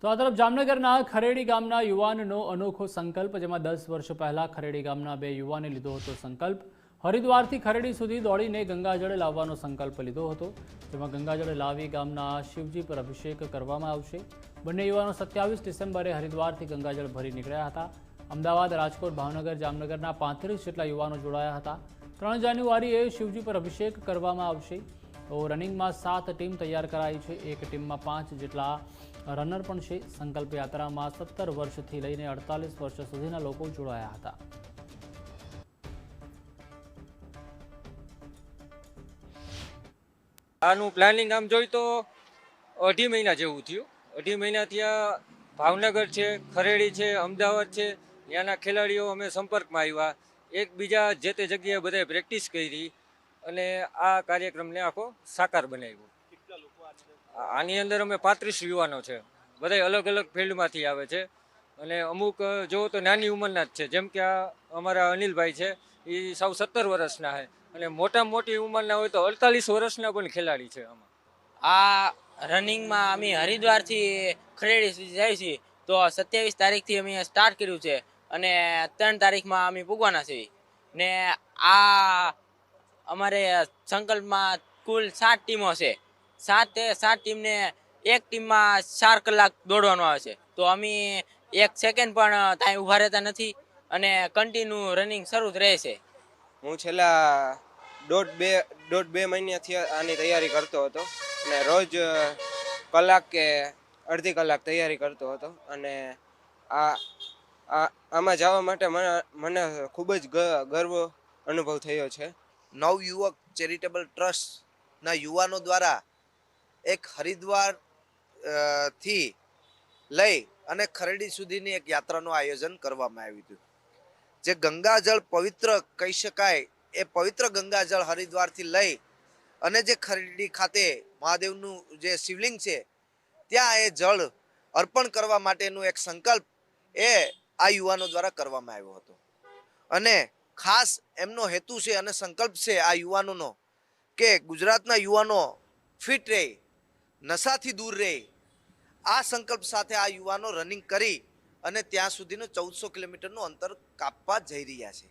તો આ તરફ જામનગરના ખરેડી ગામના યુવાનનો અનોખો સંકલ્પ, જેમાં 10 વર્ષ પહેલા ખરેડી ગામના બે યુવાને લીધો હતો સંકલ્પ. હરિદ્વારથી ખરેડી સુધી દોડીને ગંગાજળ લાવવાનો સંકલ્પ લીધો હતો, જેમાં ગંગાજળ લાવી ગામના શિવજી પર અભિષેક કરવામાં આવશે. બંને યુવાનો 27 ડિસેમ્બરે હરિદ્વારથી ગંગાજળ ભરી નીકળ્યા હતા. અમદાવાદ, રાજકોટ, ભાવનગર, જામનગરના 35 જેટલા યુવાનો જોડાયા હતા. 3 જાન્યુઆરીએ શિવજી પર અભિષેક કરવામાં આવશે. તો રનિંગમાં 7 ટીમ તૈયાર કરાઈ છે. એક ટીમમાં 5 જેટલા રનર પણ છે. સંકલ્પ યાત્રામાં 17 વર્ષથી લઈને 48 વર્ષ સુધીના લોકો જોડાયા હતા. આનું પ્લાનિંગ આમ જોઈ તો 2.5 મહિના જેવું થયું. 2.5 મહિનાથી આ ભાવનગર છે, ખરેડી છે, અમદાવાદ છે, ત્યાંના ખેલાડીઓ અમે સંપર્કમાં આવ્યા, એકબીજા જે તે જગ્યાએ બધાએ પ્રેક્ટિસ કરી અને આ કાર્યક્રમને આખો સાકાર બનાવ્યો. આની અંદર અમે 35 યુવાનો છે, બધા અલગ અલગ ફિલ્ડમાંથી આવે છે અને અમુક જો તો નાની ઉંમરના જ છે. જેમ કે આ અમારા અનિલભાઈ છે, એ સાવ 17 વર્ષના છે અને મોટામાં મોટી ઉંમરના હોય તો 48 વર્ષના પણ ખેલાડી છે. આમાં આ રનિંગમાં અમે હરિદ્વારથી ખરેડી સુધી જાય છીએ, તો 27 તારીખથી અમે સ્ટાર્ટ કર્યું છે અને 3 તારીખમાં અમે પૂગવાના છીએ. ને આ અમારે સંકલ્પમાં કુલ 7 ટીમો છે. 7 ટીમને એક ટીમમાં 4 કલાક દોડવાનું આવે છે. તો અમે 1 સેકન્ડ પણ ત્યાં ઊભા રહેતા નથી અને કન્ટિન્યુ રનિંગ શરૂ જ રહે છે. હું છેલ્લા દોઢ બે મહિનાથી આની તૈયારી કરતો હતો અને રોજ કલાક કે અડધી કલાક તૈયારી કરતો હતો અને આમાં જવા માટે મને ખૂબ જ ગર્વ અનુભવ થયો છે. નવયુવક ચેરિટેબલ ટ્રસ્ટના યુવાનો દ્વારા એક હરિદ્વાર થી લઈ અને ખરેડી સુધીની એક યાત્રાનું આયોજન કરવામાં આવ્યું હતું. જે ગંગાજળ પવિત્ર કહી શકાય, એ પવિત્ર ગંગાજળ હરિદ્વારથી લઈ અને જે ખરેડી ખાતે મહાદેવનું જે શિવલિંગ છે ત્યાં એ જળ અર્પણ કરવા માટેનું એક સંકલ્પ એ આ યુવાનો દ્વારા કરવામાં આવ્યો હતો. અને ખાસ એમનો હેતુ છે અને સંકલ્પ છે આ યુવાનોનો કે ગુજરાતના યુવાનો ફિટ રહે, નશાથી દૂર રહે. આ સંકલ્પ સાથે આ યુવાનો રનિંગ કરી અને ત્યાં સુધીનું 1400 કિલોમીટરનું અંતર કાપવા જઈ રહ્યા છે.